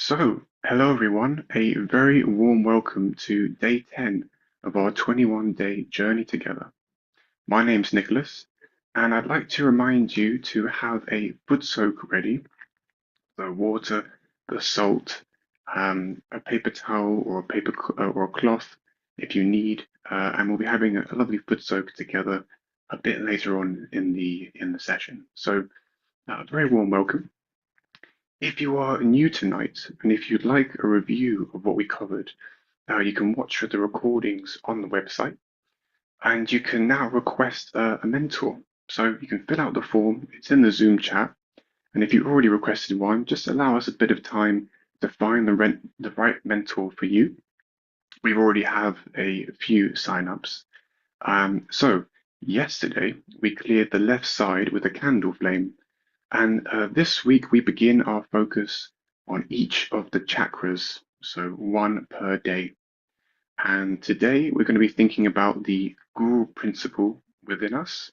Hello everyone, a very warm welcome to day 10 of our 21-day journey together. My name's Nicholas, and I'd like to remind you to have a foot soak ready, the water, the salt, a paper towel or or a cloth if you need, and we'll be having a lovely foot soak together a bit later on in the session. Very warm welcome. If you are new tonight, and if you'd like a review of what we covered, you can watch the recordings on the website, and you can now request a mentor. So you can fill out the form, it's in the Zoom chat, and if you already requested one, just allow us a bit of time to find the right mentor for you. We already have a few signups. Yesterday we cleared the left side with a candle flame, and this week we begin our focus on each of the chakras, so one per day. And today we're going to be thinking about the guru principle within us.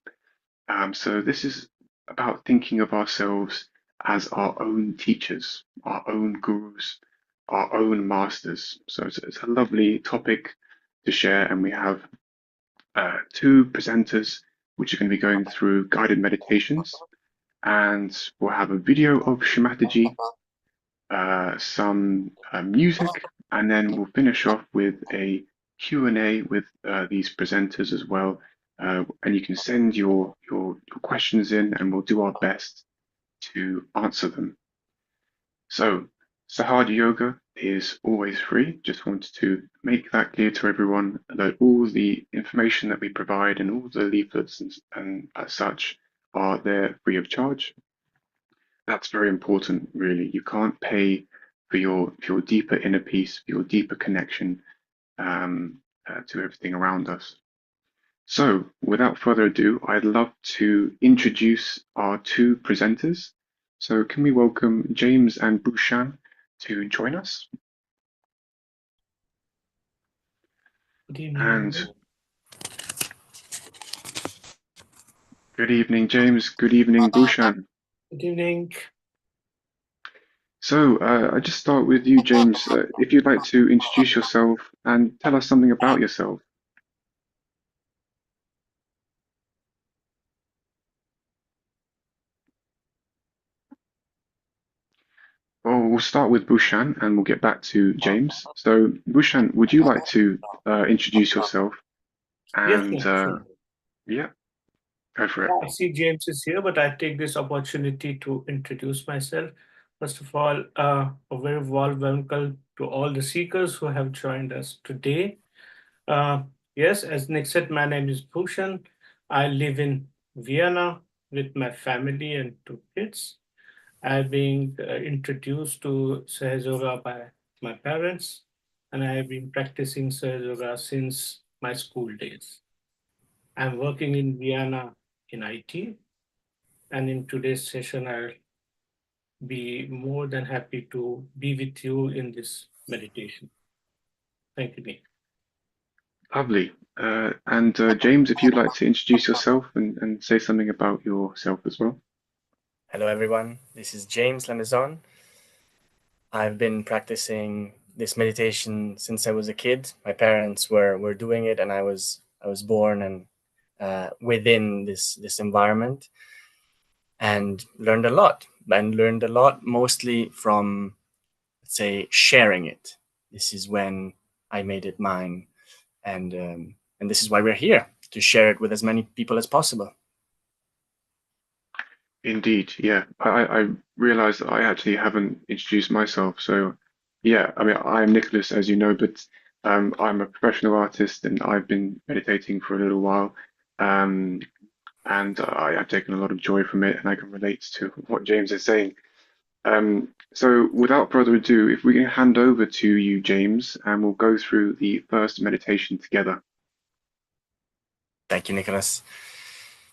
So this is about thinking of ourselves as our own teachers, our own gurus, our own masters. So it's a lovely topic to share, and we have two presenters which are going to be going through guided meditations, and we'll have a video of Shri Mataji, some music, and then we'll finish off with a Q&A with these presenters as well. And you can send your questions in, and we'll do our best to answer them. So, Sahaja Yoga is always free. Just wanted to make that clear to everyone that all the information that we provide and all the leaflets and as such are there free of charge. That's very important, really. You can't pay for your deeper inner peace, your deeper connection to everything around us. So, without further ado, I'd love to introduce our two presenters. So, can we welcome James and Bhushan to join us? Good evening, And everyone. good evening, James. Good evening, Bhushan. Good evening. So, I just start with you, James. If you'd like to introduce yourself and tell us something about yourself. Well, we'll start with Bhushan and we'll get back to James. So, Bhushan, would you like to introduce yourself? Yes, And sure. yeah, go for it. I see James is here, but I take this opportunity to introduce myself. First of all, a very warm welcome to all the seekers who have joined us today. Uh, yes, as Nick said, my name is Bhushan. I live in Vienna with my family and two kids. I've been introduced to Sahaja Yoga by my parents, and I have been practicing Sahaja Yoga since my school days. I'm working in Vienna in IT, and in today's session, I'll be more than happy to be with you in this meditation. Thank you, Nick. Lovely. And James, if you'd like to introduce yourself and say something about yourself as well. Hello, everyone. This is James Lamezon. I've been practicing this meditation since I was a kid. My parents were doing it, and I was born and within this environment, and learned a lot. And learned a lot mostly from, let's say, sharing it. This is when I made it mine, and this is why we're here, to share it with as many people as possible. Indeed, yeah. I realize that I actually haven't introduced myself. So, yeah, I mean, I'm Nicholas, as you know, but I'm a professional artist and I've been meditating for a little while. Um, and I've taken a lot of joy from it, and I can relate to what James is saying. So, without further ado, if we can hand over to you, James, and we'll go through the first meditation together. Thank you, Nicholas.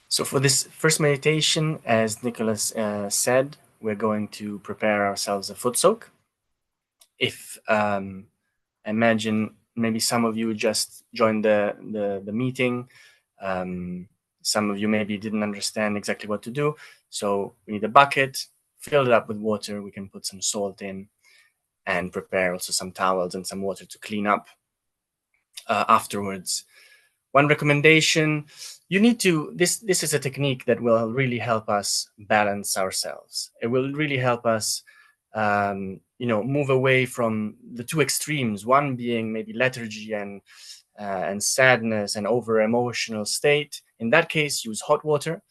So for this first meditation, as Nicholas said, we're going to prepare ourselves a foot soak. If imagine maybe some of you just joined the meeting, some of you maybe didn't understand exactly what to do. So we need a bucket, fill it up with water. We can put some salt in, and prepare also some towels and some water to clean up afterwards. One recommendation, you need to, this is a technique that will really help us balance ourselves. It will really help us move away from the two extremes, one being maybe lethargy and sadness and over emotional state. In that case, use hot water.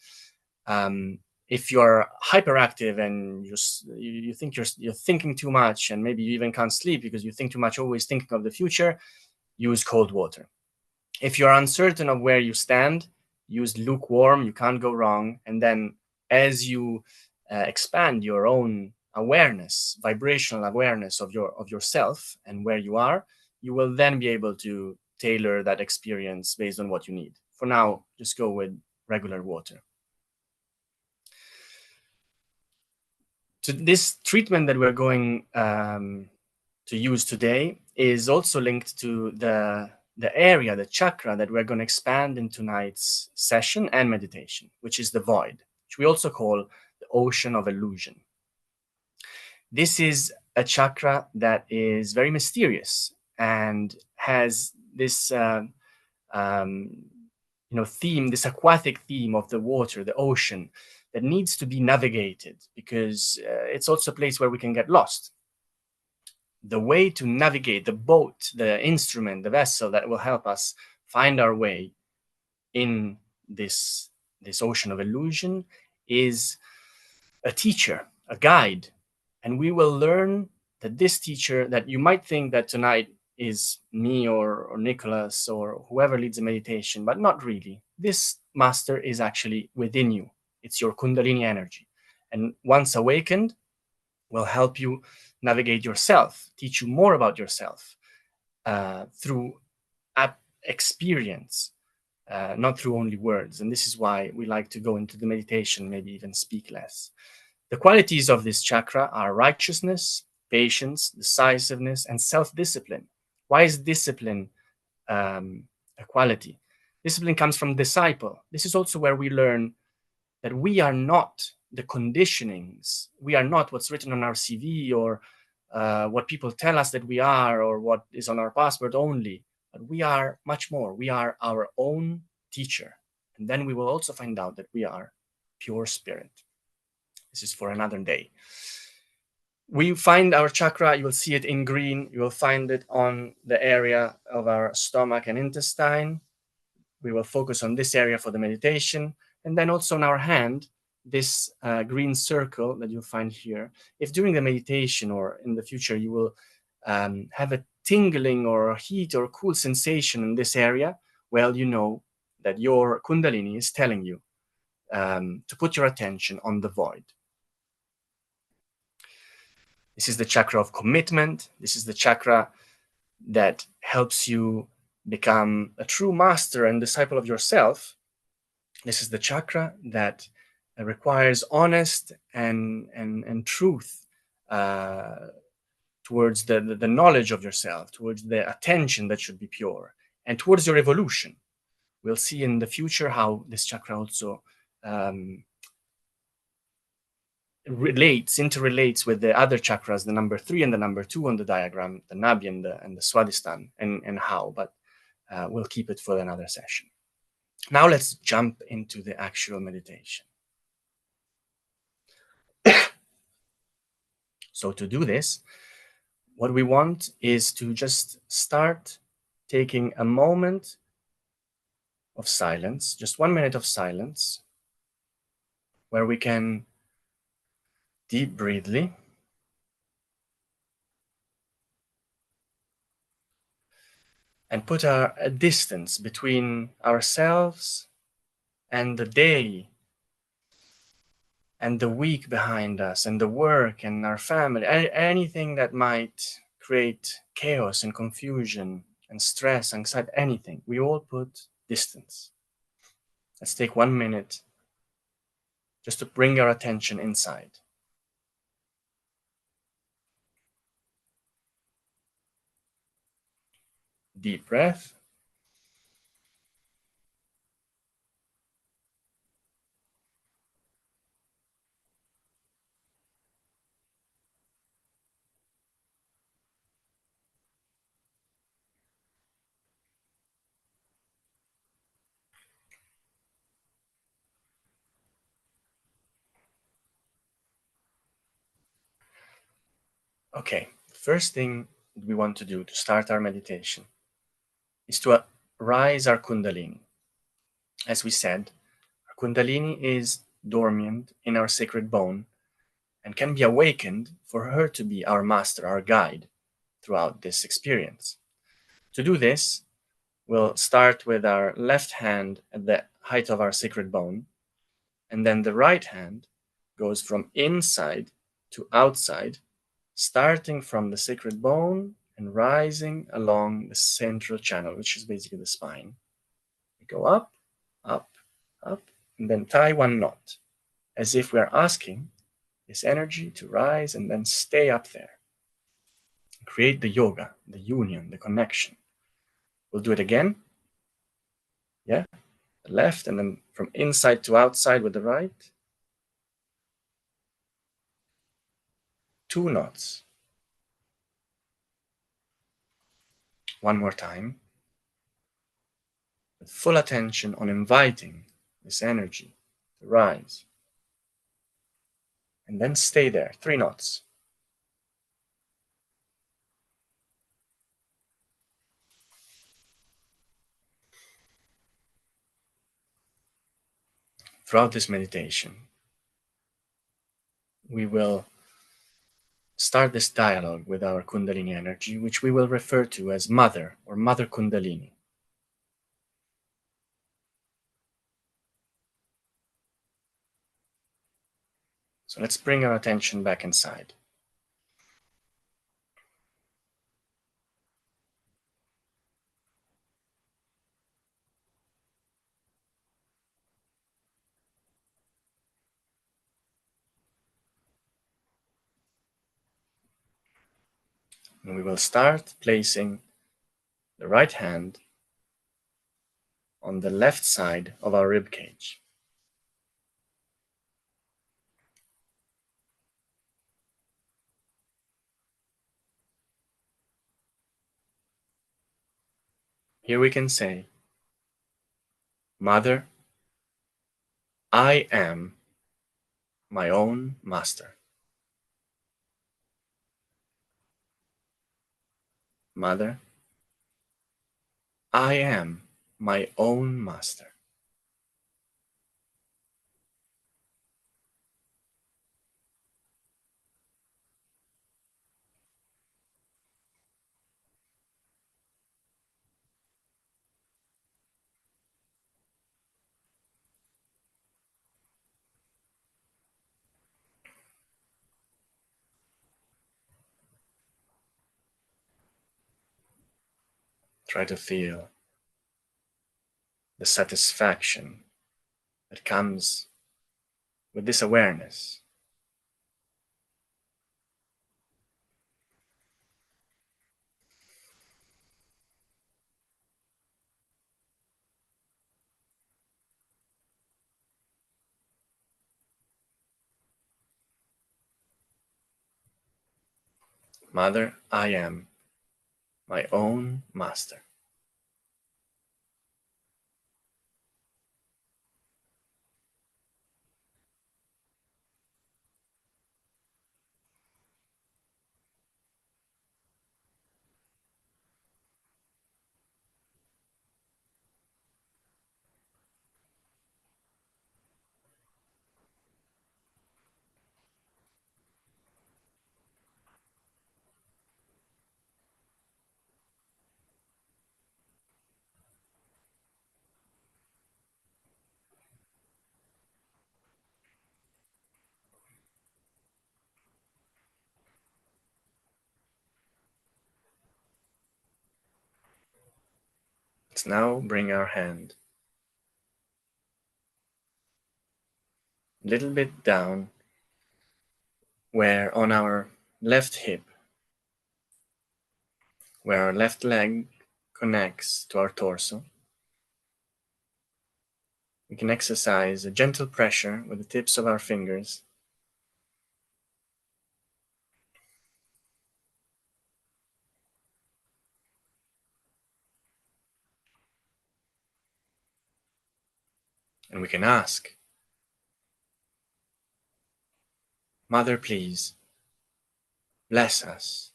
If you're hyperactive and you think you're thinking too much, and maybe you even can't sleep because you think too much, always thinking of the future, use cold water. If you're uncertain of where you stand, use lukewarm. You can't go wrong. And then as you expand your own awareness, vibrational awareness of yourself and where you are, you will then be able to tailor that experience based on what you need. For now, just go with regular water. So this treatment that we're going to use today is also linked to the area, the chakra that we're going to expand in tonight's session and meditation, which is the void, which we also call the ocean of illusion. This is a chakra that is very mysterious and has this theme, this aquatic theme of the water, the ocean, that needs to be navigated, because it's also a place where we can get lost. The way to navigate, the boat, the instrument, the vessel that will help us find our way in this ocean of illusion is a teacher, a guide. And we will learn that this teacher, that you might think that tonight is me or Nicholas or whoever leads the meditation, but not really. This master is actually within you. It's your Kundalini energy. And once awakened, will help you navigate yourself, teach you more about yourself through experience, not through only words. And this is why we like to go into the meditation, maybe even speak less. The qualities of this chakra are righteousness, patience, decisiveness, and self-discipline. Why is discipline a quality? Discipline comes from disciple. This is also where we learn that we are not the conditionings. We are not what's written on our CV or what people tell us that we are, or what is on our passport only. But we are much more. We are our own teacher. And then we will also find out that we are pure spirit. This is for another day. We find our chakra, you will see it in green. You will find it on the area of our stomach and intestine. We will focus on this area for the meditation. And then also on our hand, this green circle that you'll find here. If during the meditation or in the future you will have a tingling or a heat or cool sensation in this area, well, you know that your Kundalini is telling you to put your attention on the void. This is the chakra of commitment. This is the chakra that helps you become a true master and disciple of yourself. This is the chakra that requires honest and truth towards the knowledge of yourself, towards the attention that should be pure, and towards your evolution. We'll see in the future how this chakra also interrelates with the other chakras, the number 3 and the number 2 on the diagram, the Nabi and the Swadhisthana, and how, but we'll keep it for another session. Now let's jump into the actual meditation. So to do this, what we want is to just start taking a moment of silence, just 1 minute of silence, where we can deep breathly and put a distance between ourselves and the day and the week behind us and the work and our family, anything that might create chaos and confusion and stress, anxiety, anything. We all put distance. Let's take 1 minute just to bring our attention inside. Deep breath. Okay, first thing we want to do to start our meditation is to rise our Kundalini. As we said, our Kundalini is dormant in our sacred bone and can be awakened for her to be our master, our guide throughout this experience. To do this, we'll start with our left hand at the height of our sacred bone, and then the right hand goes from inside to outside, starting from the sacred bone and rising along the central channel, which is basically the spine. We go up, up, up, and then tie one knot, as if we're asking this energy to rise and then stay up there. Create the yoga, the union, the connection. We'll do it again. Yeah, the left, and then from inside to outside with the right. 2 knots. One more time. With full attention on inviting this energy to rise. And then stay there, 3 knots. Throughout this meditation, we will start this dialogue with our Kundalini energy, which we will refer to as Mother or Mother Kundalini. So let's bring our attention back inside. And we will start placing the right hand on the left side of our rib cage. Here we can say, Mother, I am my own master. Mother, I am my own master. Try to feel the satisfaction that comes with this awareness. Mother, I am my own master. Let's now bring our hand a little bit down where on our left hip, where our left leg connects to our torso. We can exercise a gentle pressure with the tips of our fingers. And we can ask, Mother, please, bless us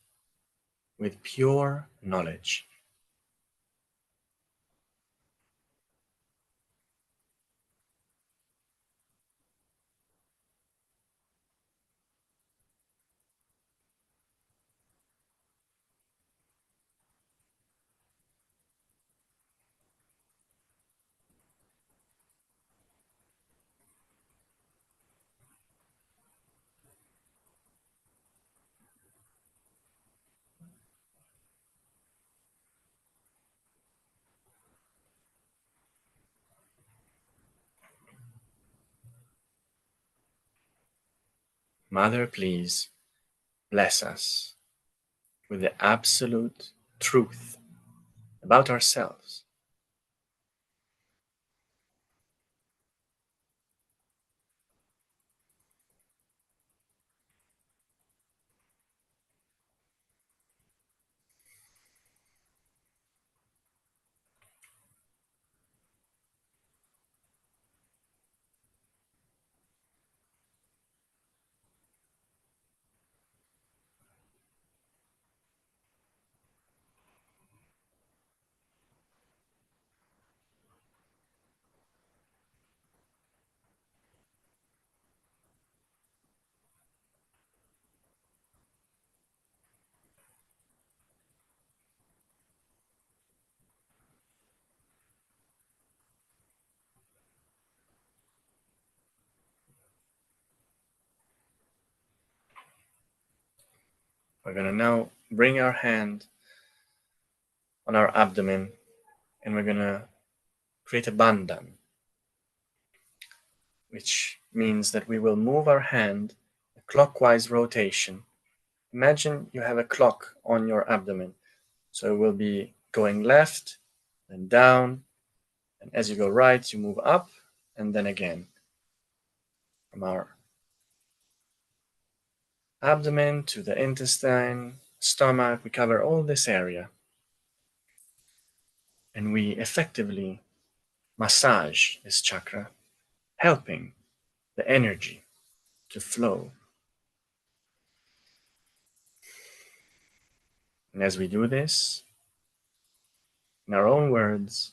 with pure knowledge. Mother, please bless us with the absolute truth about ourselves. We're going to now bring our hand on our abdomen and we're going to create a bandhan, which means that we will move our hand a clockwise rotation. Imagine you have a clock on your abdomen. So it will be going left, then down, and as you go right, you move up, and then again. From our abdomen to the intestine, stomach, we cover all this area. And we effectively massage this chakra, helping the energy to flow. And as we do this, in our own words,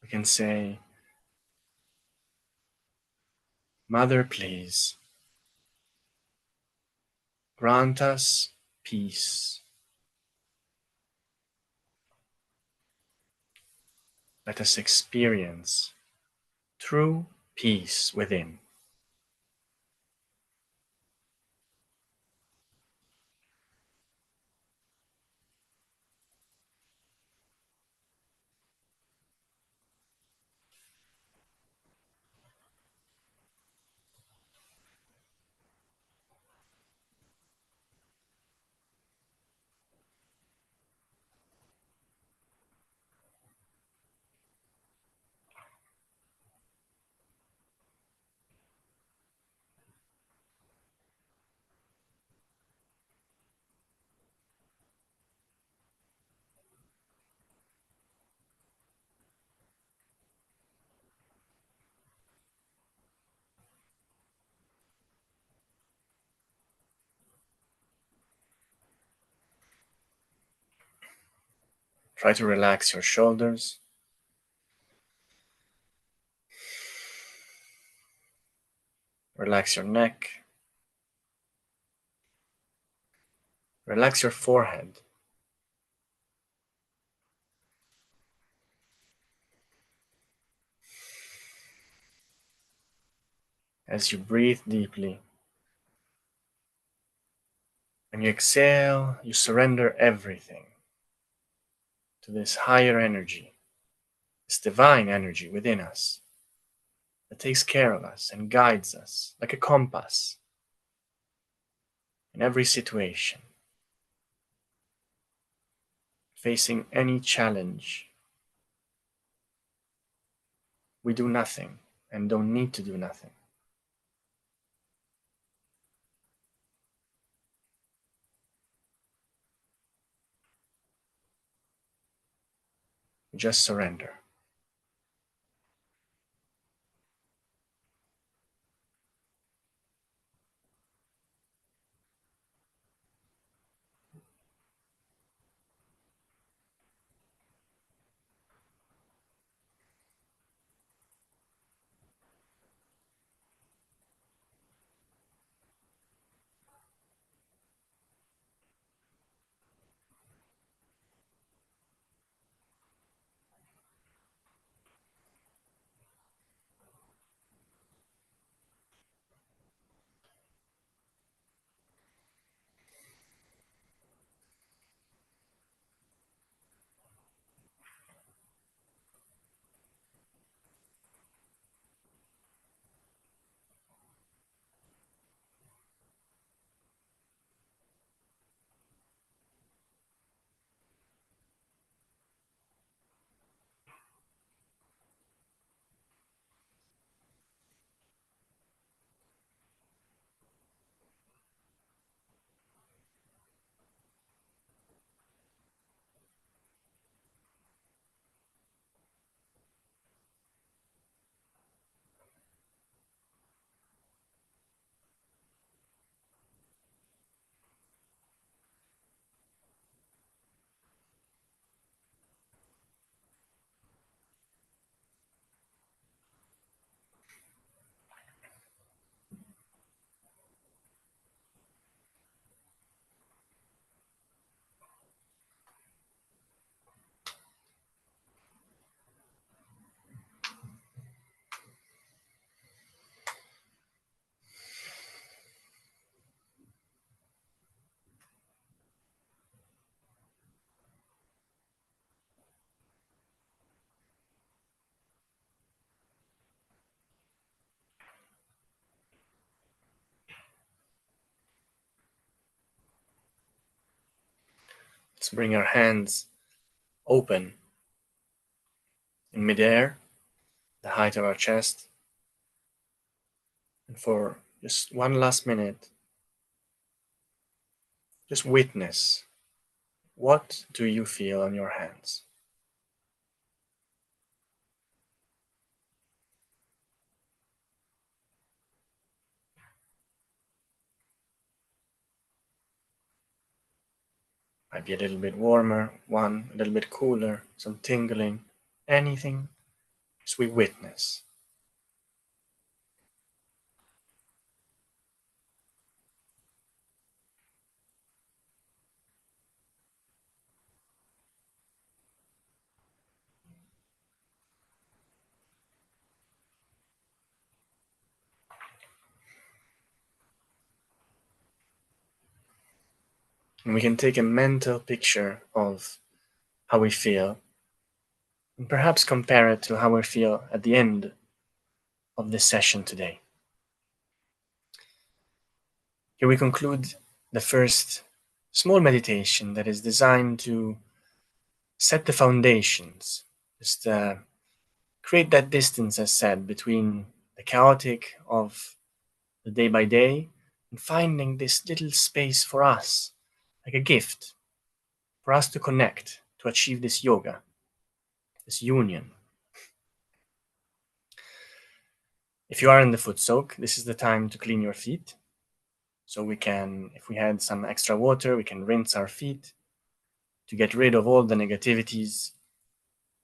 we can say, Mother, please, grant us peace. Let us experience true peace within. Try to relax your shoulders. Relax your neck. Relax your forehead. As you breathe deeply, when you exhale, you surrender everything to this higher energy, this divine energy within us that takes care of us and guides us like a compass in every situation. Facing any challenge, we do nothing and don't need to do nothing. We just surrender. Let's bring our hands open in midair, the height of our chest. And for just one last minute, just witness, what do you feel on your hands? Might be a little bit warmer, one a little bit cooler, some tingling, anything, as we witness. And we can take a mental picture of how we feel and perhaps compare it to how we feel at the end of this session today. Here we conclude the first small meditation that is designed to set the foundations, just create that distance, as said, between the chaotic of the day by day and finding this little space for us, like a gift, for us to connect, to achieve this yoga, this union. If you are in the foot soak, this is the time to clean your feet. So we can, if we had some extra water, we can rinse our feet to get rid of all the negativities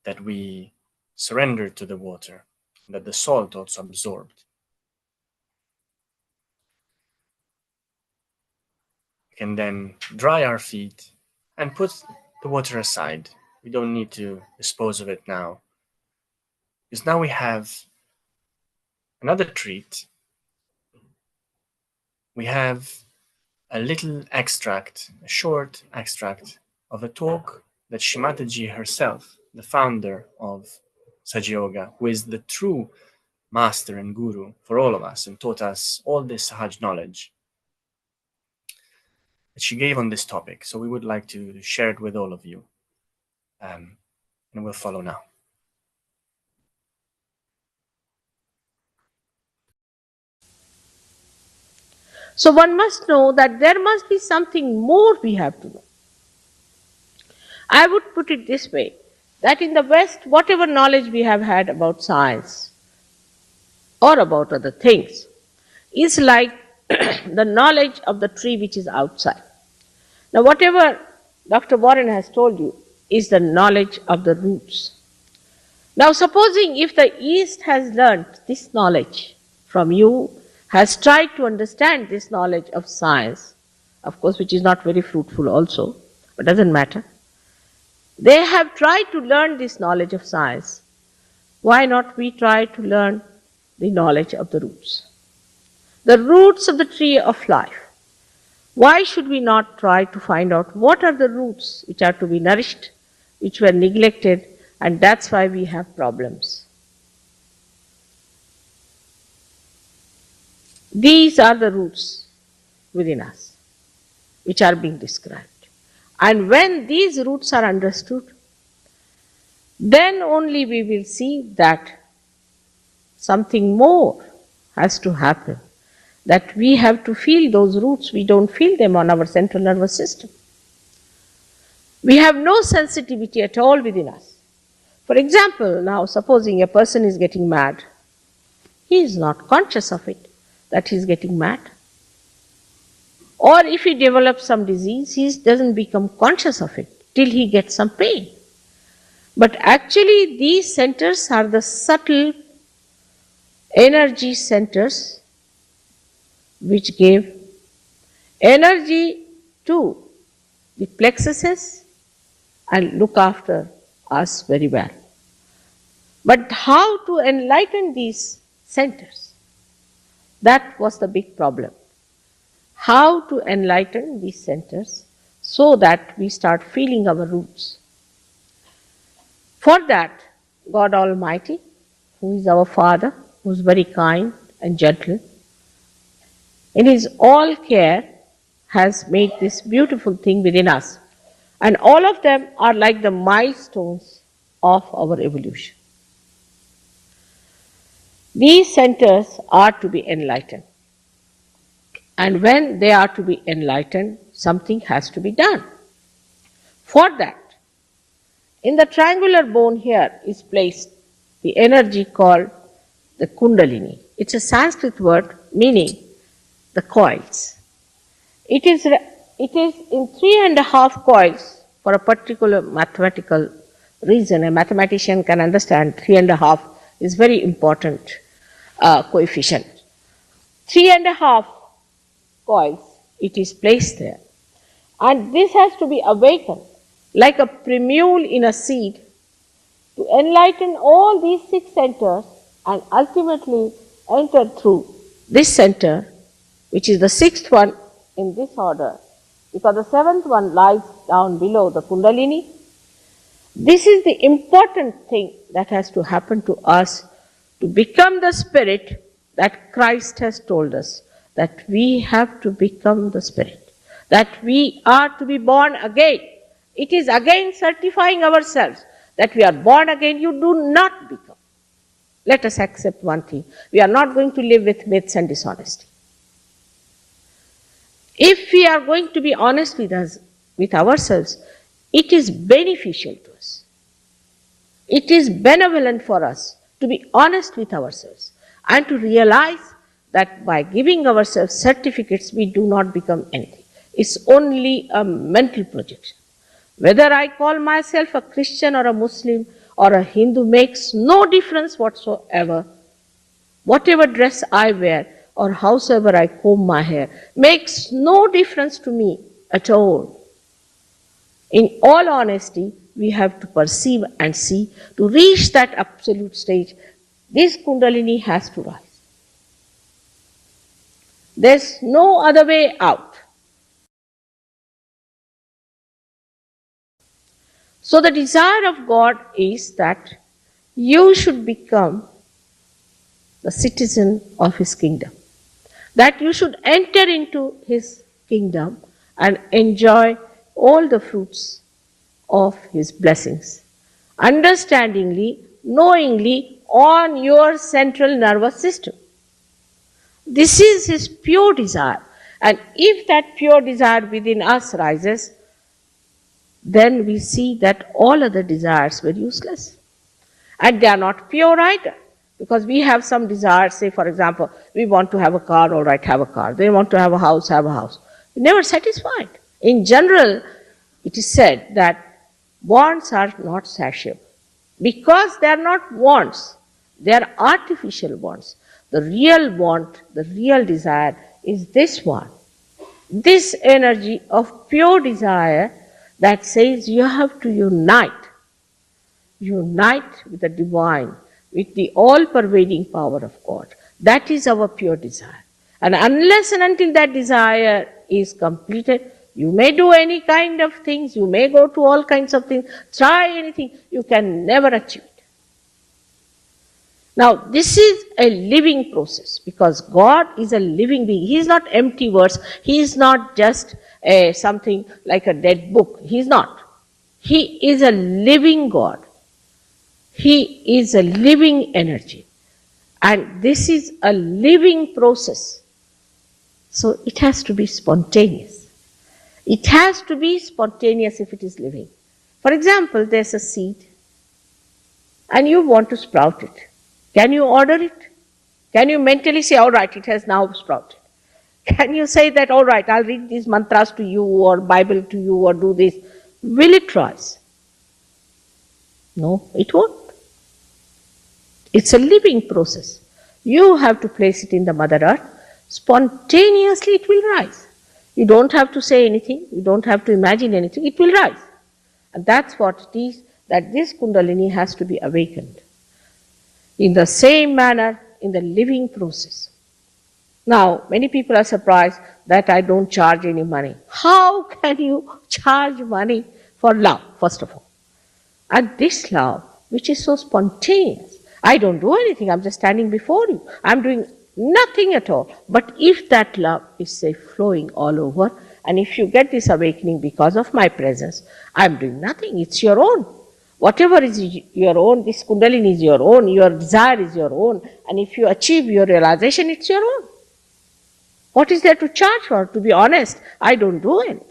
that we surrendered to the water, that the salt also absorbed. We can then dry our feet and put the water aside. We don't need to dispose of it now, because now we have another treat. We have a little extract, a short extract of a talk that Shri Mataji herself, the founder of Sahaja Yoga, who is the true master and guru for all of us and taught us all this Sahaj knowledge, that she gave on this topic. So we would like to share it with all of you. And we'll follow now. So one must know that there must be something more we have to know. I would put it this way, that in the West, whatever knowledge we have had about science or about other things is like the knowledge of the tree which is outside. Now whatever Dr. Warren has told you is the knowledge of the roots. Now supposing if the East has learnt this knowledge from you, has tried to understand this knowledge of science, of course, which is not very fruitful also, but doesn't matter. They have tried to learn this knowledge of science. Why not we try to learn the knowledge of the roots? The roots of the tree of life. Why should we not try to find out what are the roots which are to be nourished, which were neglected, and that's why we have problems. These are the roots within us, which are being described. And when these roots are understood, then only we will see that something more has to happen, that we have to feel those roots. We don't feel them on our central nervous system. We have no sensitivity at all within us. For example, now supposing a person is getting mad, he is not conscious of it, that he is getting mad. Or if he develops some disease, he doesn't become conscious of it till he gets some pain. But actually these centers are the subtle energy centers which give energy to the plexuses and look after us very well. But how to enlighten these centers? That was the big problem. How to enlighten these centers so that we start feeling our roots. For that, God Almighty, who is our Father, who is very kind and gentle, in His all care has made this beautiful thing within us. And all of them are like the milestones of our evolution. These centers are to be enlightened. And when they are to be enlightened, something has to be done. For that, in the triangular bone here is placed the energy called the Kundalini. It's a Sanskrit word meaning the coils. It is in 3.5 coils for a particular mathematical reason. A mathematician can understand 3.5 is very important coefficient. 3.5 coils, it is placed there. And this has to be awakened like a primule in a seed to enlighten all these 6 centers and ultimately enter through this center, which is the 6th one in this order, because the 7th one lies down below the Kundalini. This is the important thing that has to happen to us to become the spirit that Christ has told us, that we have to become the spirit, that we are to be born again. It is again certifying ourselves that we are born again. You do not become. Let us accept one thing. We are not going to live with myths and dishonesty. If we are going to be honest with ourselves, it is beneficial to us. It is benevolent for us to be honest with ourselves and to realize that by giving ourselves certificates, we do not become anything. It's only a mental projection. Whether I call myself a Christian or a Muslim or a Hindu makes no difference whatsoever. Whatever dress I wear or howsoever I comb my hair makes no difference to me at all. In all honesty, we have to perceive and see. To reach that absolute stage, this Kundalini has to rise. There's no other way out. So the desire of God is that you should become the citizen of His kingdom, that you should enter into His kingdom and enjoy all the fruits of His blessings, understandingly, knowingly, on your central nervous system. This is His pure desire. And if that pure desire within us rises, then we see that all other desires were useless. And they are not pure either. Because we have some desires, say for example, we want to have a car, all right, have a car. They want to have a house, have a house. We're never satisfied. In general, it is said that wants are not satiable. Because they are not wants, they are artificial wants. The real want, the real desire is this one. This energy of pure desire that says you have to unite with the divine, with the all-pervading power of God. That is our pure desire. And unless and until that desire is completed, you may do any kind of things, you may go to all kinds of things, try anything, you can never achieve it. Now, this is a living process because God is a living being. He is not empty words. He is not just something like a dead book. He is not. He is a living God. He is a living energy. And this is a living process. So it has to be spontaneous. It has to be spontaneous if it is living. For example, there's a seed and you want to sprout it. Can you order it? Can you mentally say, all right, it has now sprouted? Can you say that, all right, I'll read these mantras to you or Bible to you or do this? Will it rise? No, it won't. It's a living process. You have to place it in the Mother Earth. Spontaneously it will rise. You don't have to say anything. You don't have to imagine anything. It will rise. And that's what it is, that this Kundalini has to be awakened. In the same manner, in the living process. Now, many people are surprised that I don't charge any money. How can you charge money for love, first of all? And this love, which is so spontaneous, I don't do anything, I'm just standing before you. I'm doing nothing at all. But if that love is, say, flowing all over, And if you get this awakening because of my presence, I'm doing nothing. It's your own. Whatever is your own, this Kundalini is your own, your desire is your own. And if you achieve your realization, it's your own. What is there to charge for? To be honest, I don't do anything.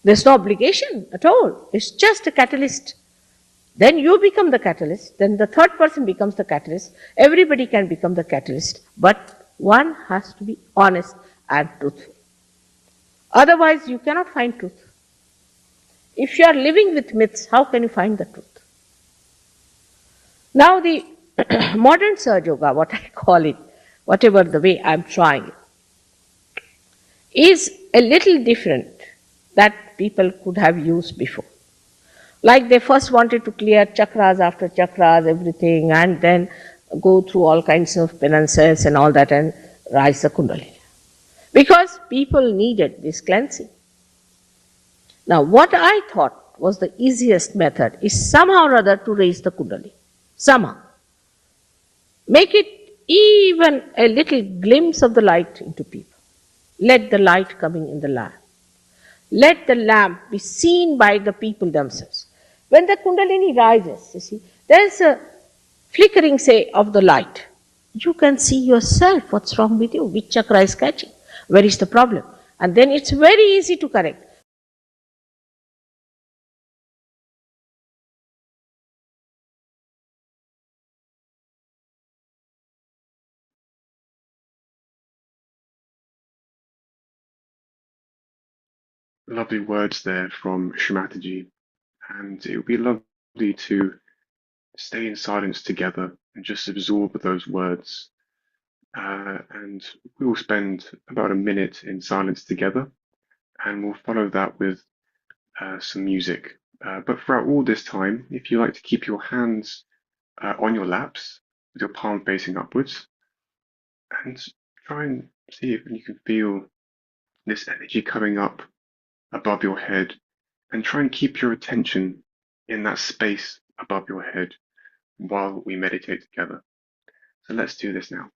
There's no obligation at all. It's just a catalyst. Then you become the catalyst, then the third person becomes the catalyst. Everybody can become the catalyst, but one has to be honest and truthful. Otherwise, you cannot find truth. If you are living with myths, how can you find the truth? Now, the modern Sahaja Yoga, what I call it, whatever the way I'm trying it, is a little different that people could have used before. Like they first wanted to clear chakras after chakras, everything, and then go through all kinds of penances and all that and rise the Kundalini. Because people needed this cleansing. Now, what I thought was the easiest method is somehow or other to raise the Kundalini. Somehow. Make it even a little glimpse of the light into people. Let the light coming in the lamp. Let the lamp be seen by the people themselves. When the Kundalini rises, you see, there's a flickering, say, of the light. You can see yourself what's wrong with you, which chakra is catching, where is the problem. And then it's very easy to correct. Lovely words there from Shri Mataji, and it would be lovely to stay in silence together and just absorb those words. And we will spend about a minute in silence together, and we'll follow that with some music. But throughout all this time, if you like to keep your hands on your laps with your palm facing upwards, and try and see if you can feel this energy coming up above your head, and try and keep your attention in that space above your head while we meditate together. So let's do this now.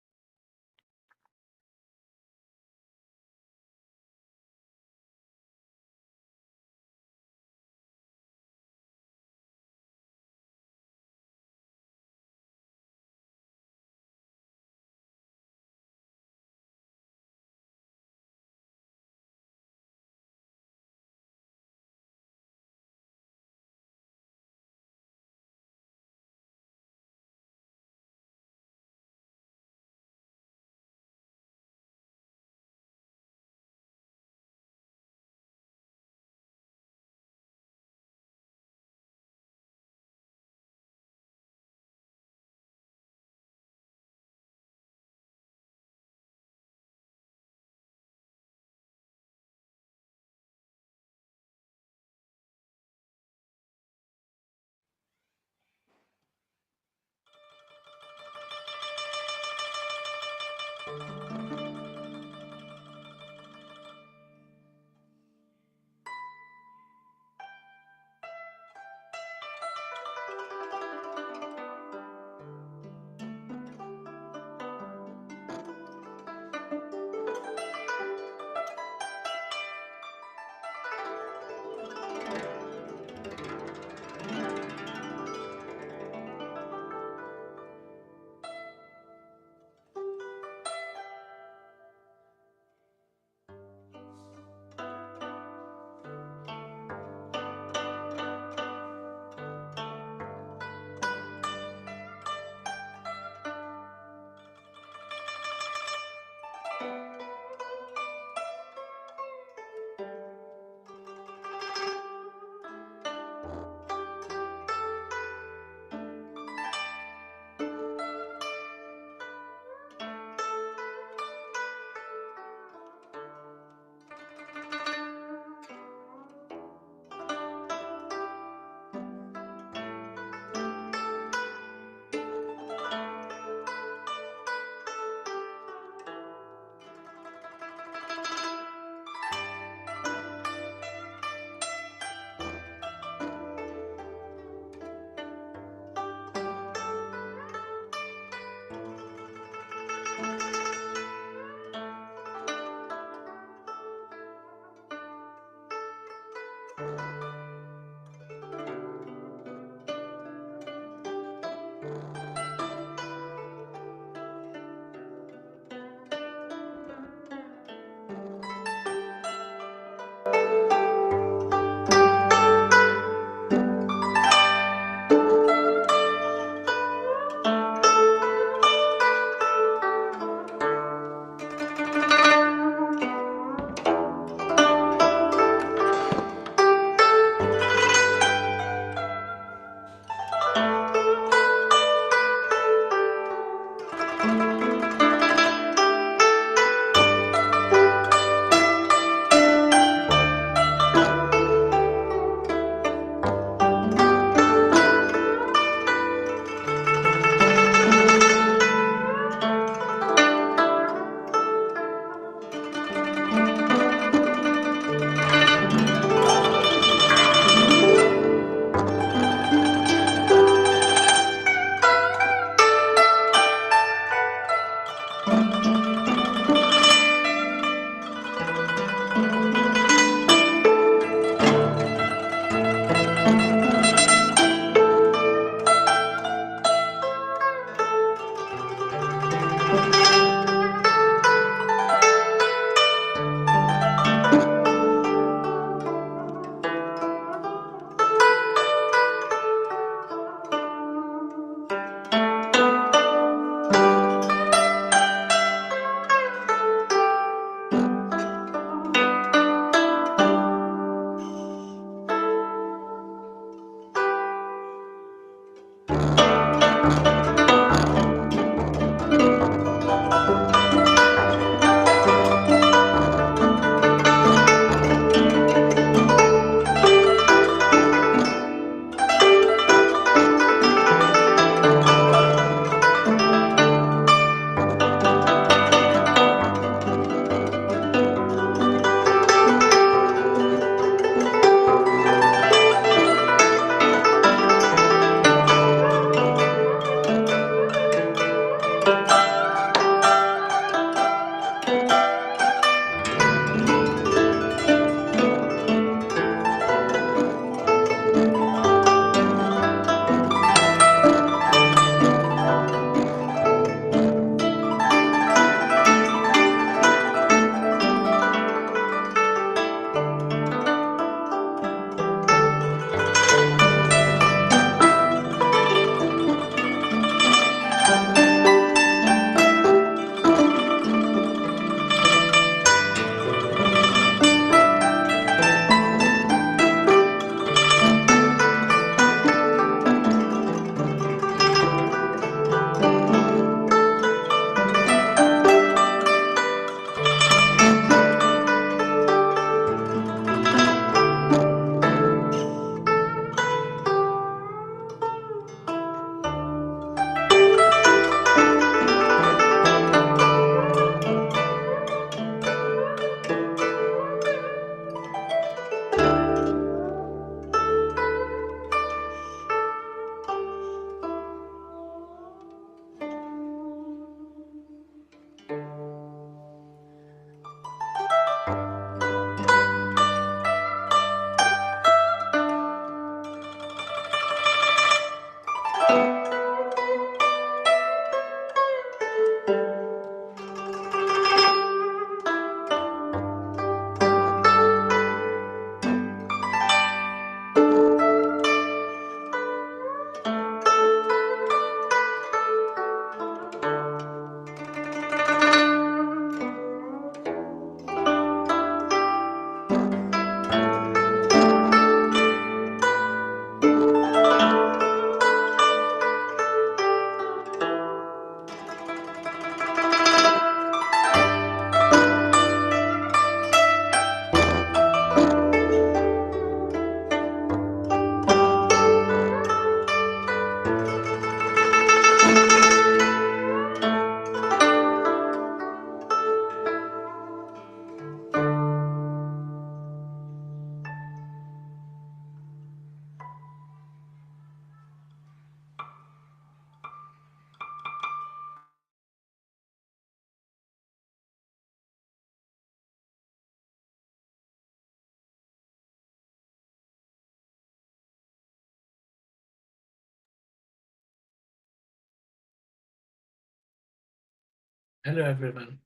Hello, everyone.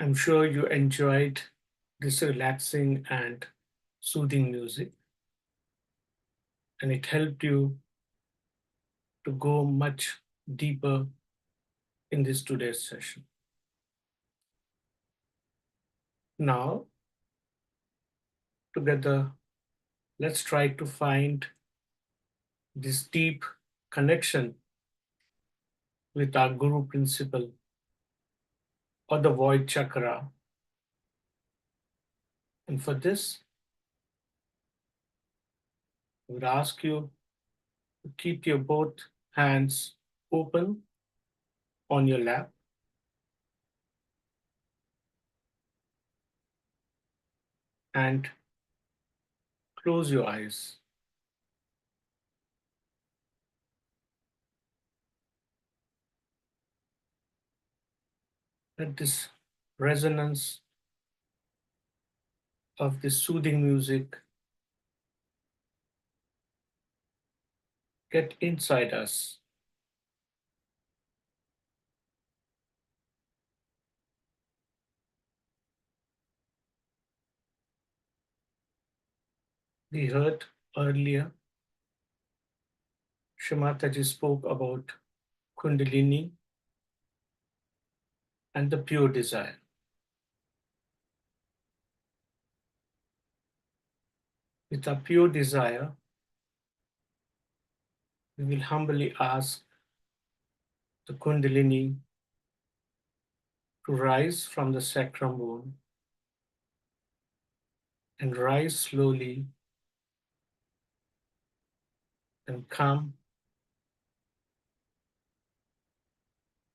I'm sure you enjoyed this relaxing and soothing music, and it helped you to go much deeper in this today's session. Now, together, let's try to find this deep connection with our Guru principle or the void chakra. And for this, I would ask you to keep your both hands open on your lap and close your eyes. Let this resonance of this soothing music get inside us. We heard earlier, Shri Mataji spoke about Kundalini and the pure desire. With our pure desire, we will humbly ask the Kundalini to rise from the sacrum bone and rise slowly and come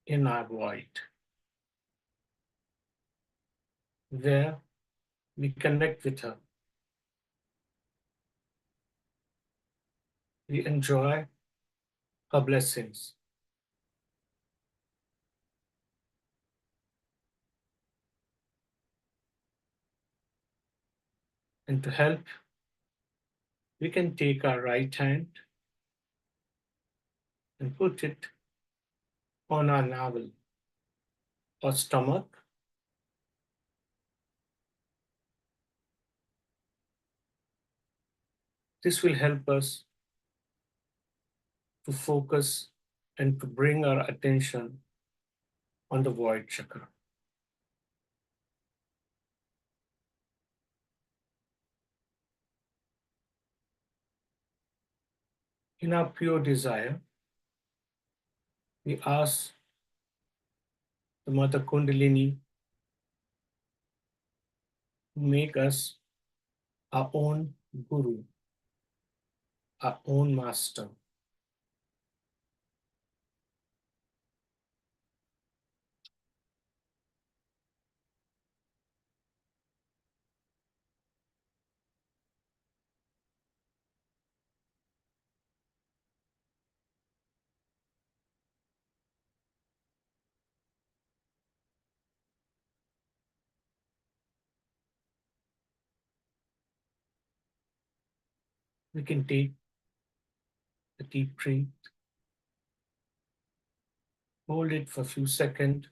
in our void, where we connect with her. We enjoy her blessings. And to help, we can take our right hand and put it on our navel or stomach. This will help us to focus and to bring our attention on the void chakra. In our pure desire, we ask the Mother Kundalini to make us our own Guru, our own Master. We can take a deep breath, hold it for a few seconds,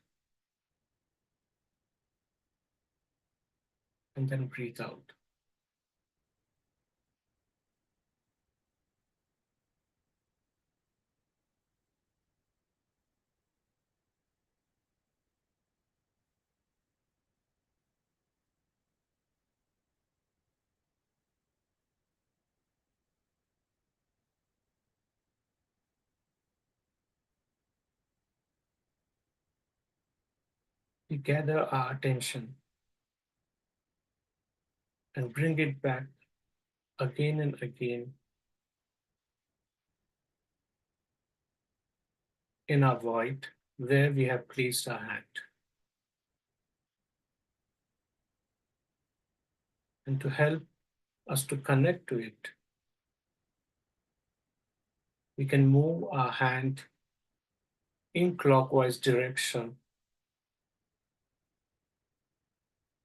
and then breathe out. We gather our attention and bring it back again and again in our void where we have placed our hand. And to help us to connect to it, we can move our hand in clockwise direction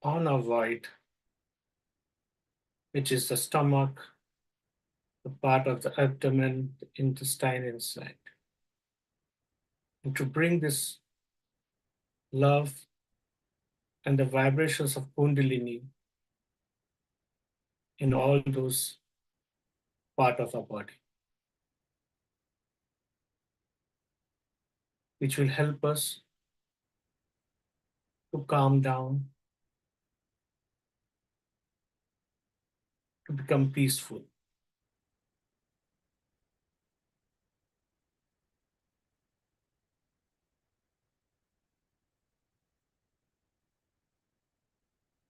on our void, which is the stomach, the part of the abdomen, the intestine inside. And to bring this love, and the vibrations of Kundalini in all those part of our body, which will help us to calm down, to become peaceful.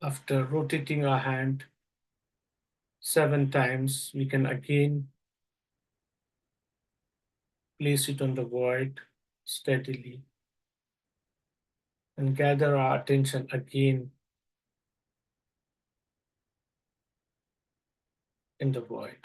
After rotating our hand 7 times, we can again place it on the void steadily and gather our attention again in the void.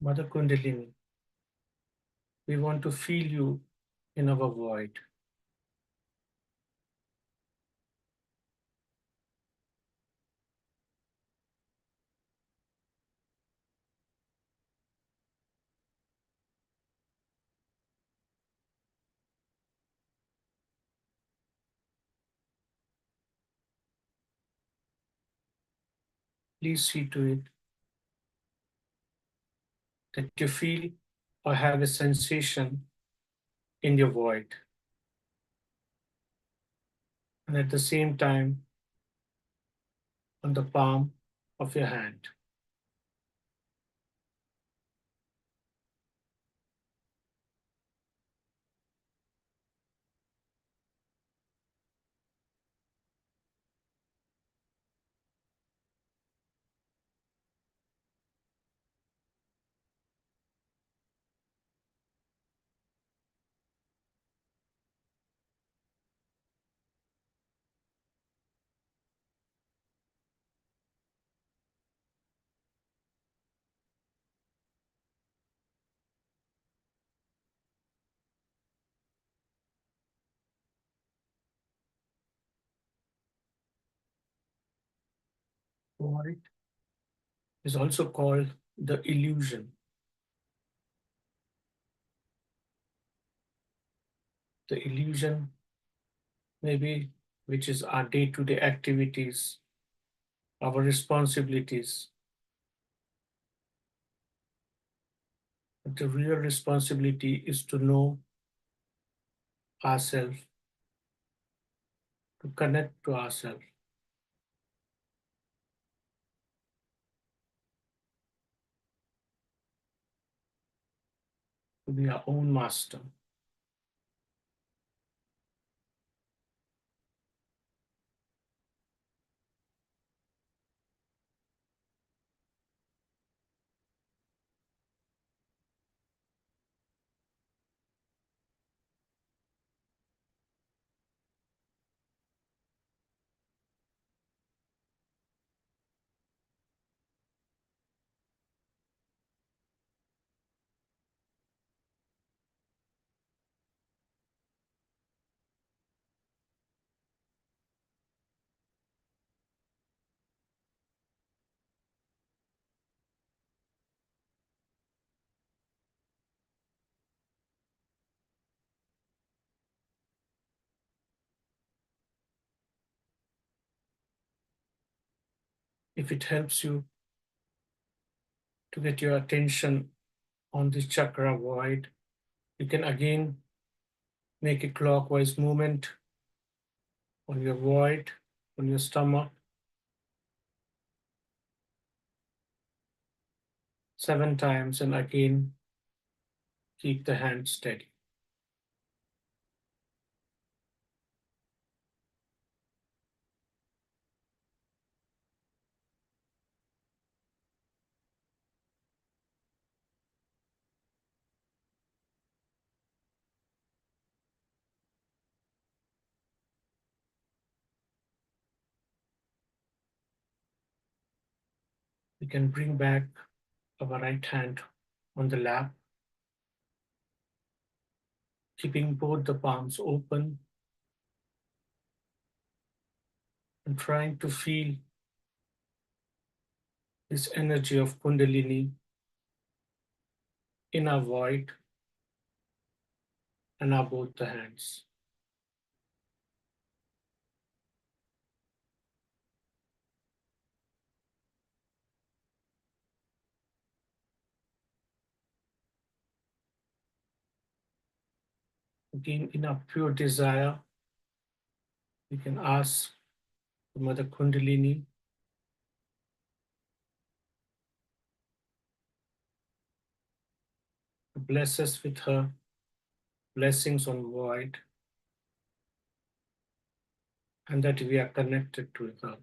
Mother Kundalini, we want to feel you in our void. Please see to it that you feel or have a sensation in your void. And at the same time, on the palm of your hand. Void is also called the illusion. The illusion maybe which is our day-to-day activities, our responsibilities. But the real responsibility is to know ourselves, to connect to ourselves. To be our own master. If it helps you to get your attention on this chakra void, you can again make a clockwise movement on your void, on your stomach, 7 times, and again keep the hand steady. We can bring back our right hand on the lap, keeping both the palms open and trying to feel this energy of Kundalini in our void and our both the hands. Again, in our pure desire, we can ask the Mother Kundalini to bless us with her blessings on void and that we are connected to her.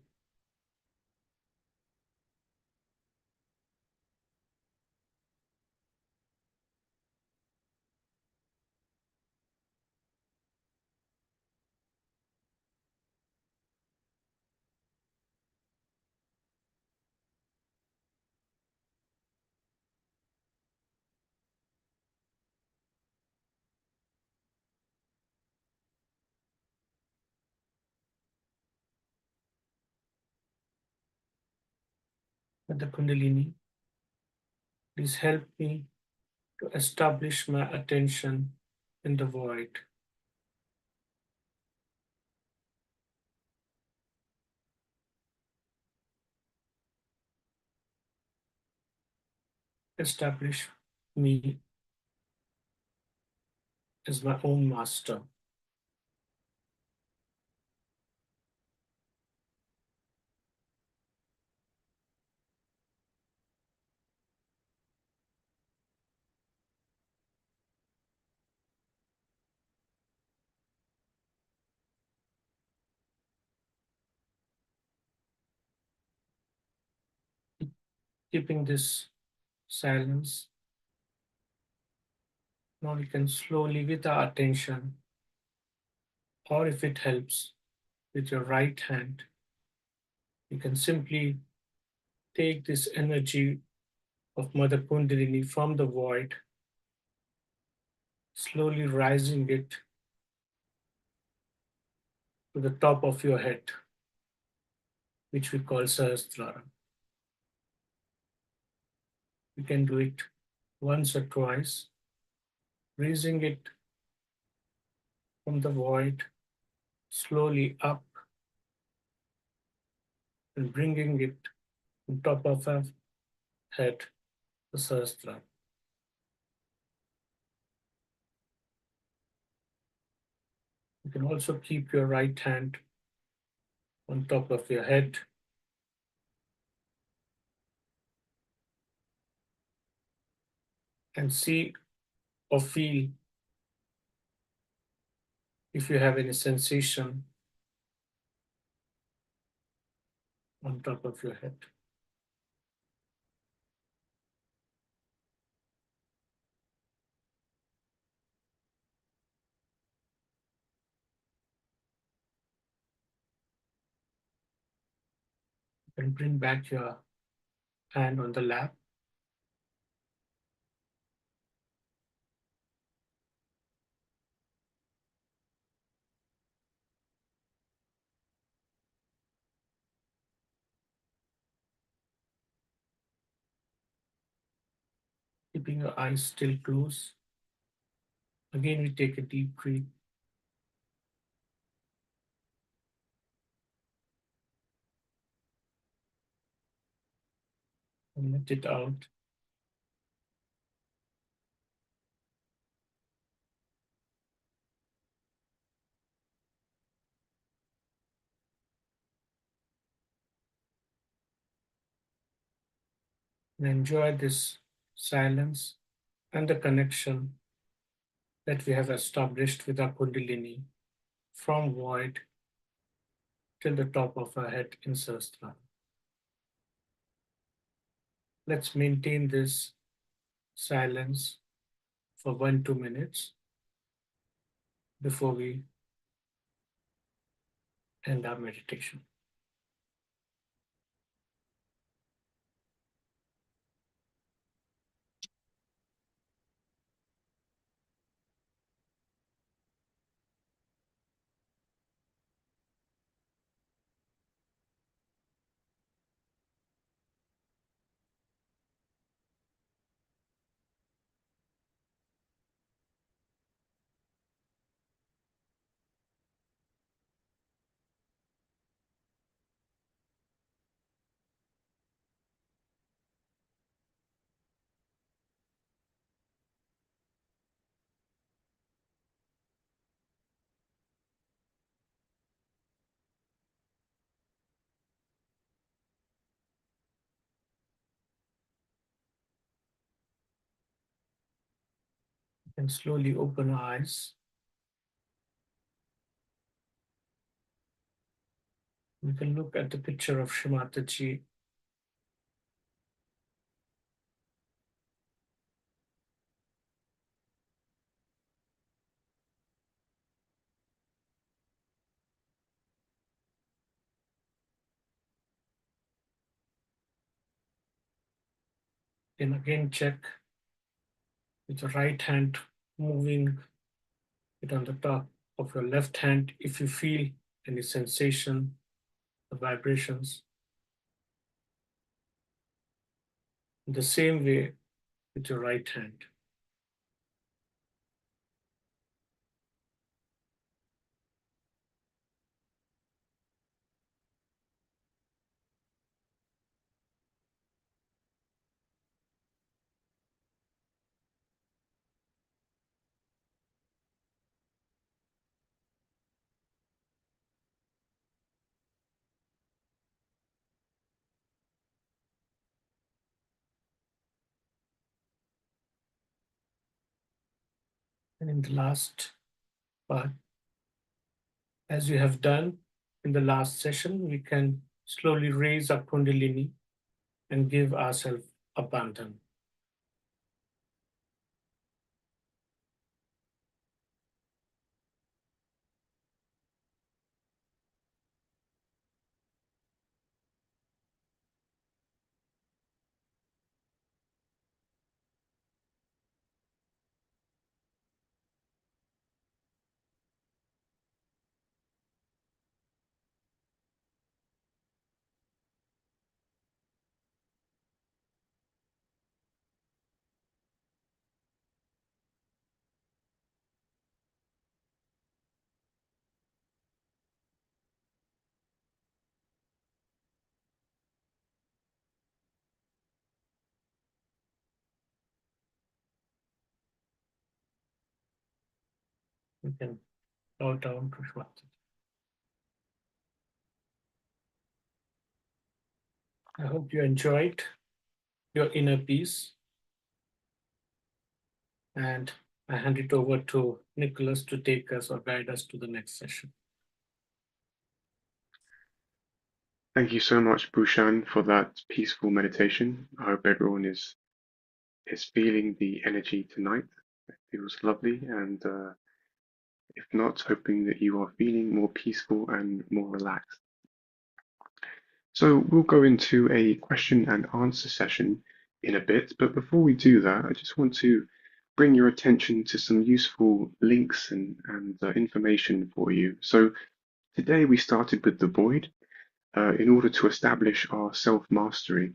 Mother Kundalini, please help me to establish my attention in the void. Establish me as my own master. Keeping this silence, now we can slowly, with our attention, or if it helps, with your right hand, you can simply take this energy of Mother Kundalini from the void, slowly rising it to the top of your head, which we call Sahasrara. You can do it once or twice, raising it from the void slowly up and bringing it on top of our head, the Sahasrara. You can also keep your right hand on top of your head and see or feel if you have any sensation on top of your head. You can bring back your hand on the lap. Keeping your eyes still closed. Again, we take a deep breath. And let it out. And enjoy this silence and the connection that we have established with our Kundalini from void till the top of our head in Sahasrara. Let's maintain this silence for 1-2 minutes before we end our meditation. And slowly open our eyes. You can look at the picture of Shri Mataji. And again check with the right hand, moving it on the top of your left hand if you feel any sensation, the vibrations. The same way with your right hand. And in the last part, as you have done in the last session, we can slowly raise our Kundalini and give ourselves abandon. We can bow down to Shri. I hope you enjoyed your inner peace, and I hand it over to Nicholas to take us or guide us to the next session. Thank you so much, Bhushan, for that peaceful meditation. I hope everyone is feeling the energy tonight. It feels lovely, and if not, hoping that you are feeling more peaceful and more relaxed. So we'll go into a question and answer session in a bit, but before we do that, I just want to bring your attention to some useful links and information for you. So today we started with the void in order to establish our self-mastery.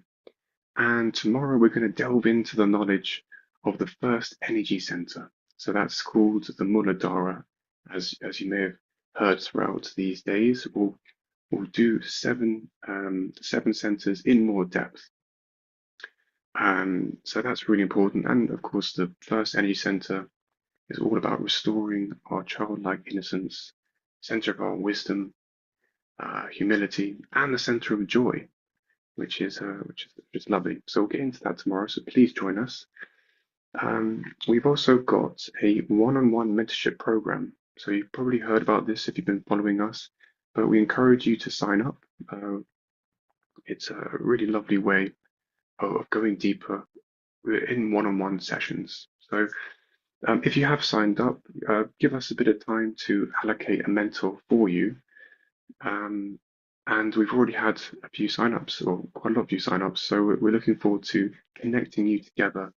And tomorrow we're going to delve into the knowledge of the first energy center. So that's called the Muladhara, as you may have heard throughout these days. We'll do seven centers in more depth. So that's really important. And of course, the first energy center is all about restoring our childlike innocence, center of our wisdom, humility, and the center of joy, which is lovely. So we'll get into that tomorrow. So please join us. We've also got a one-on-one mentorship program. So you've probably heard about this if you've been following us, but we encourage you to sign up. It's a really lovely way of going deeper in one-on-one sessions. So if you have signed up, give us a bit of time to allocate a mentor for you. And we've already had a few sign-ups, or quite a lot of you sign-ups, so we're looking forward to connecting you together.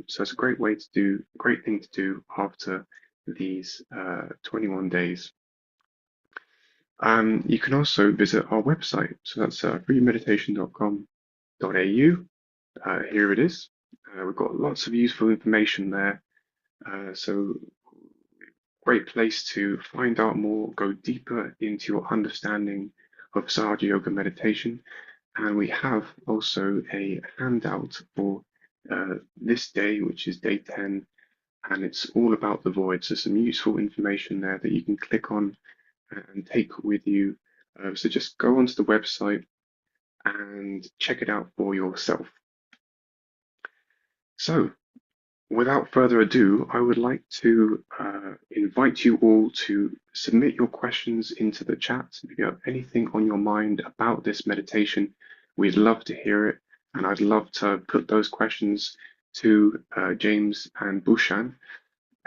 So it's a great thing to do after these 21 days. You can also visit our website. So that's freemeditation.com.au. Here it is. We've got lots of useful information there. So great place to find out more, go deeper into your understanding of Sahaja Yoga meditation. And we have also a handout for this day, which is day 10, and it's all about the void. So some useful information there that you can click on and take with you. So just go onto the website and check it out for yourself. So without further ado, I would like to invite you all to submit your questions into the chat. If you have anything on your mind about this meditation, we'd love to hear it. And I'd love to put those questions to James and Bushan.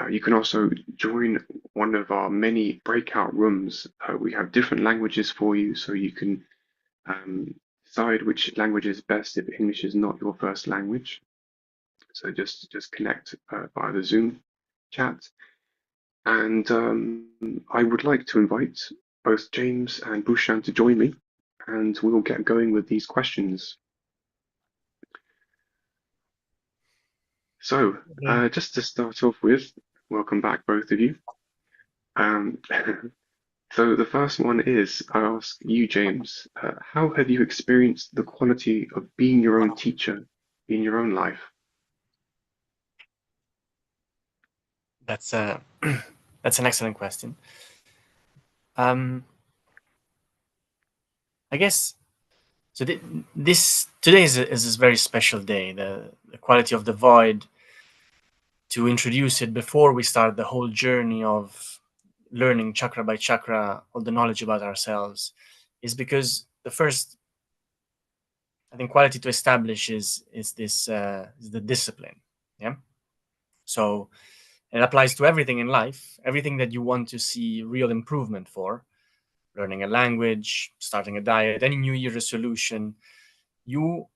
You can also join one of our many breakout rooms. We have different languages for you, so you can decide which language is best if English is not your first language. So just connect via the Zoom chat. And I would like to invite both James and Bushan to join me, and we'll get going with these questions. So just to start off with, welcome back, both of you. So the first one is, I ask you, James, how have you experienced the quality of being your own teacher in your own life? That's that's an excellent question. I guess so. Today is a very special day. The quality of the void. To introduce it before we start the whole journey of learning chakra by chakra all the knowledge about ourselves, is because the first, I think, quality to establish is the discipline. Yeah. So it applies to everything in life, everything that you want to see real improvement for. Learning a language, starting a diet, any New Year resolution, you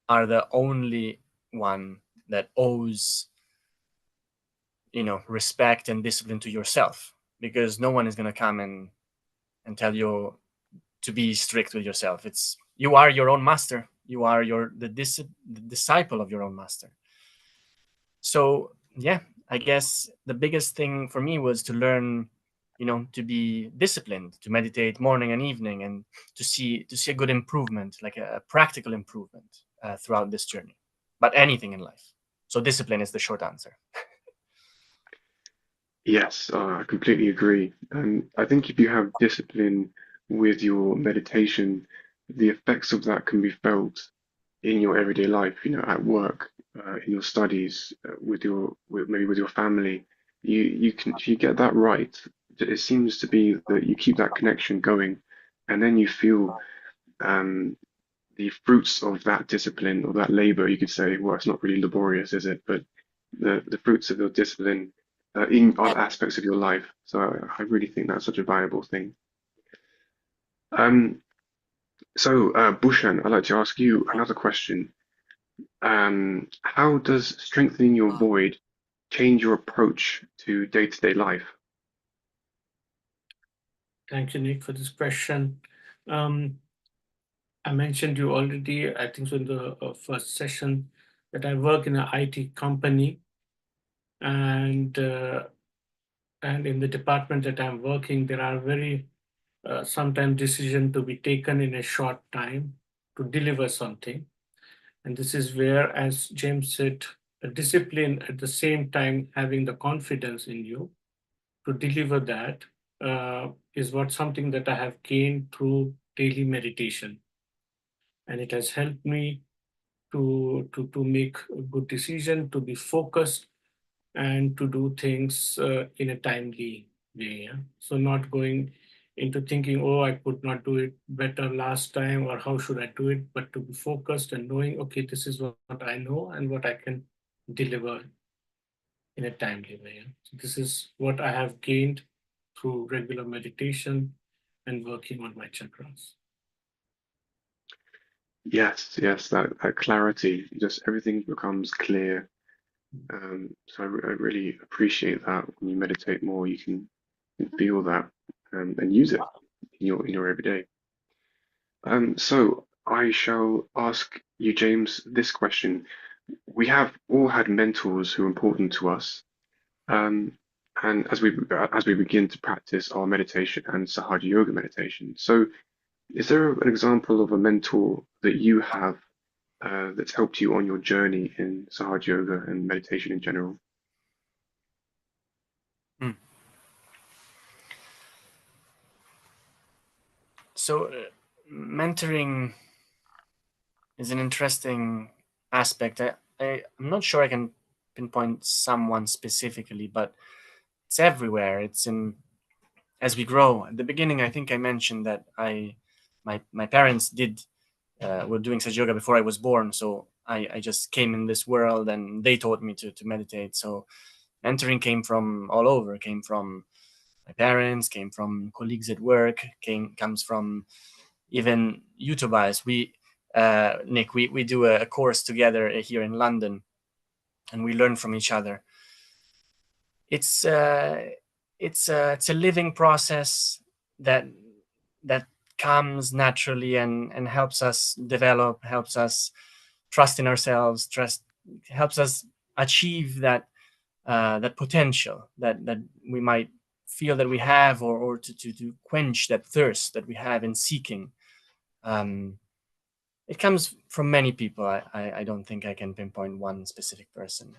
are the only one that owes, respect and discipline to yourself, because no one is going to come and tell you to be strict with yourself. You are your own master. You are the disciple of your own master. So yeah, I guess the biggest thing for me was to learn, to be disciplined, to meditate morning and evening, and to see a good improvement, like a practical improvement throughout this journey. But anything in life. So discipline is the short answer. Yes, I completely agree. And I think if you have discipline with your meditation, the effects of that can be felt in your everyday life, at work, in your studies, maybe with your family. You can, if you get that right, it seems to be that you keep that connection going, and then you feel the fruits of that discipline or that labor. You could say, well, it's not really laborious, is it? But the fruits of your discipline in other aspects of your life. So I really think that's such a valuable thing. Bushan, I'd like to ask you another question. How does strengthening your void change your approach to day-to-day life? Thank you, Nick, for this question. I mentioned you already, I think so in the first session, that I work in an IT company, and in the department that I'm working, there are very sometimes decisions to be taken in a short time to deliver something. And this is where, as James said, a discipline at the same time having the confidence in you to deliver that is what something that I have gained through daily meditation. And it has helped me to make a good decision, to be focused, and to do things in a timely way. Yeah? So not going into thinking, oh, I could not do it better last time, or how should I do it, but to be focused and knowing, okay, this is what I know and what I can deliver in a timely way. Yeah? So this is what I have gained through regular meditation and working on my chakras. Yes, that clarity, just everything becomes clear. So I really appreciate that. When you meditate more, you can feel that and use it in your everyday. So I shall ask you, James, this question. We have all had mentors who are important to us, um, and as we begin to practice our meditation and Sahaja Yoga meditation. So, is there an example of a mentor that you have that's helped you on your journey in Sahaja Yoga and meditation in general? Hmm. So mentoring is an interesting aspect. I'm not sure I can pinpoint someone specifically, but it's everywhere. It's in, as we grow. At the beginning, I think I mentioned that my parents were doing Sahaja Yoga before I was born, so I just came in this world and they taught me to meditate. So mentoring came from all over. Came from my parents, came from colleagues at work, comes from even YouTubers. Nick, we do a course together here in London, and we learn from each other. It's a living process that comes naturally and helps us develop, helps us trust in ourselves, helps us achieve that potential that we might feel that we have, or to quench that thirst that we have in seeking. It comes from many people. I don't think I can pinpoint one specific person.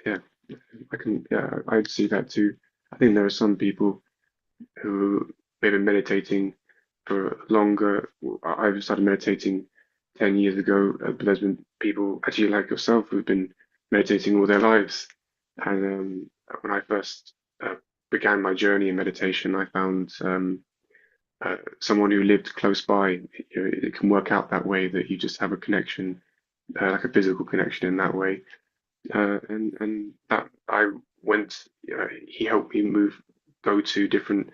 Yeah, I'd see that too. I think there are some people who may have been meditating for longer. I've started meditating 10 years ago, but there's been people actually like yourself who've been meditating all their lives. And when I first began my journey in meditation, I found someone who lived close by. It can work out that way, that you just have a connection, like a physical connection in that way. And that I went. He helped me go to different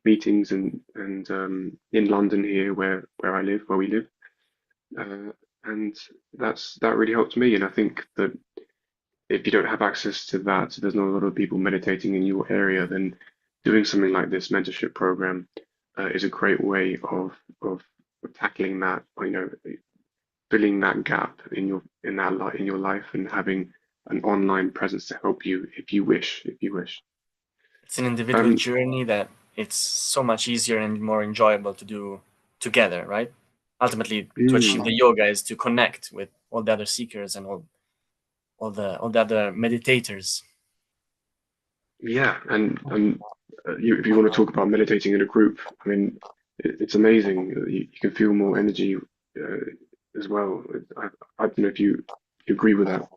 meetings and in London here, where we live, and that really helped me. And I think that if you don't have access to that, so there's not a lot of people meditating in your area, then doing something like this mentorship program is a great way of tackling that. Filling that gap in your life, and having an online presence to help you if you wish. It's an individual journey that it's so much easier and more enjoyable to do together, right? Ultimately, to achieve the yoga is to connect with all the other seekers and all the other meditators. Yeah, and if you want to talk about meditating in a group, I mean, it's amazing. You can feel more energy as well. I don't know if you agree with that.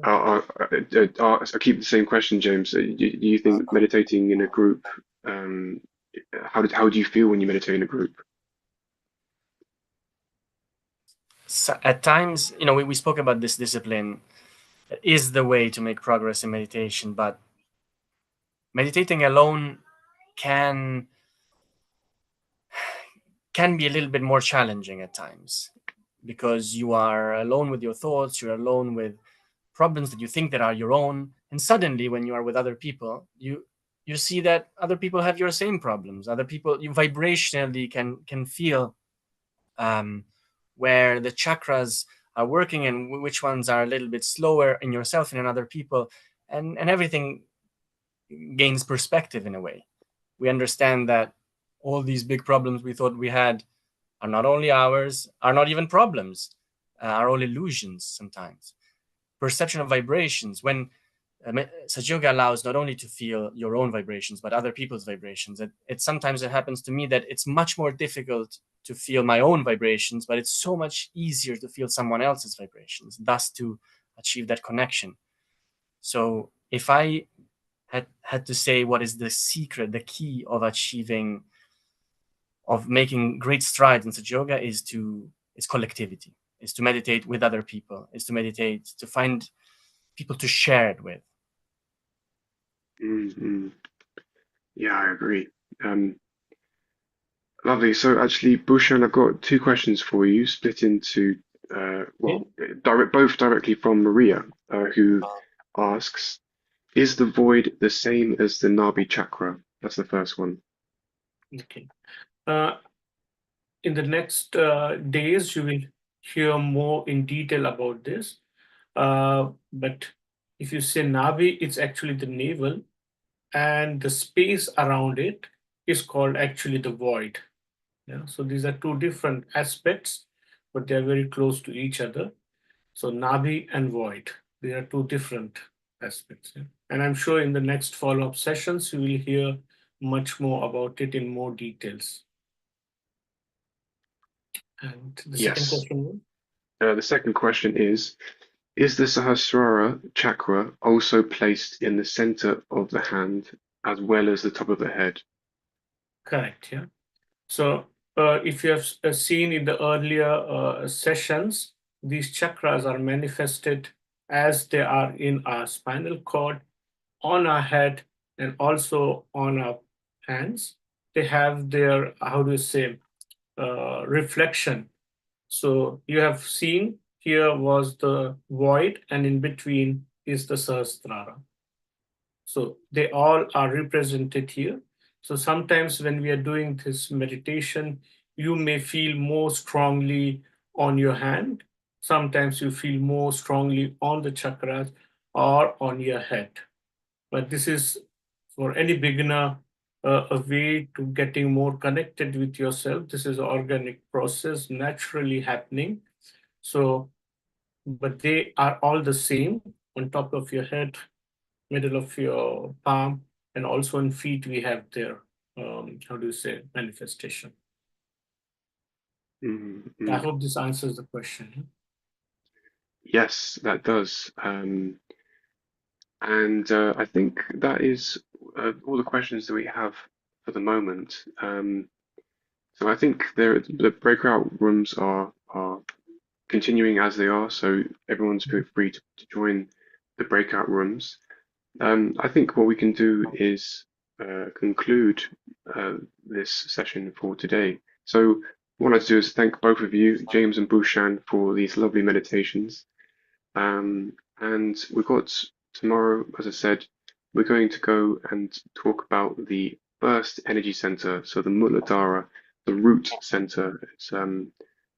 I'll keep the same question, James. Do you think meditating in a group, how do you feel when you meditate in a group? So at times, we spoke about this discipline is the way to make progress in meditation, but meditating alone can be a little bit more challenging at times, because you are alone with your thoughts, you're alone with problems that you think that are your own, and suddenly when you are with other people, you see that other people have your same problems. Other people, you vibrationally can feel where the chakras are working and which ones are a little bit slower in yourself and in other people, and everything gains perspective in a way. We understand that all these big problems we thought we had are not only ours, are not even problems, are all illusions sometimes. Perception of vibrations. When Sahaja Yoga allows not only to feel your own vibrations, but other people's vibrations. Sometimes it happens to me that it's much more difficult to feel my own vibrations, but it's so much easier to feel someone else's vibrations, thus to achieve that connection. So if I had to say what is the secret, the key of making great strides in Sahaja Yoga is collectivity, is to meditate with other people, is to find people to share it with. Mm-hmm. Yeah, I agree. Lovely. So actually, Bhushan, I've got two questions for you, split into both directly from Maria, who asks, "Is the void the same as the Nabi chakra?" That's the first one. Okay. In the next days, you will hear more in detail about this. But if you say Nabi, it's actually the navel, and the space around it is called actually the void. Yeah? So these are two different aspects, but they are very close to each other. So Nabi and void, they are two different aspects. Yeah? And I'm sure in the next follow-up sessions, you will hear much more about it in more details. And the second Yes. question? The second question is the Sahasrara chakra also placed in the center of the hand as well as the top of the head? Correct, yeah. So if you have seen in the earlier sessions, these chakras are manifested as they are in our spinal cord, on our head, and also on our hands. They have their, how do you say, reflection. So you have seen here was the void, and in between is the Sahasrara. So they all are represented here. So sometimes when we are doing this meditation, you may feel more strongly on your hand. Sometimes you feel more strongly on the chakras or on your head. But this is for any beginner a way to getting more connected with yourself. This is an organic process naturally happening. So, but they are all the same on top of your head, middle of your palm, and also in feet we have their how do you say, manifestation. I hope this answers the question. Yes, that does. And I think that is all the questions that we have for the moment. So I think the breakout rooms are continuing as they are, so everyone's free to join the breakout rooms. I think what we can do is conclude this session for today. So what I'd like to do is thank both of you, James and Bhushan, for these lovely meditations. And we've got tomorrow, as I said, we're going to go and talk about the first energy center, so the Muladhara, the root center. It's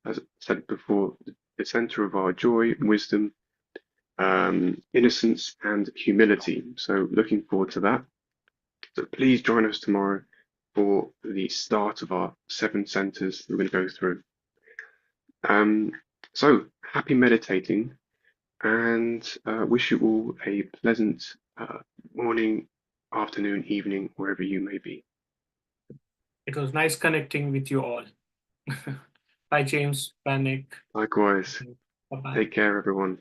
as I said before, the center of our joy, wisdom, innocence, and humility. So looking forward to that. So please join us tomorrow for the start of our 7 centers that we're going to go through. So happy meditating, and wish you all a pleasant morning, afternoon, evening, wherever you may be. It was nice connecting with you all. Bye, James. Bye, Nick. Likewise. Bye-bye. Take care, everyone.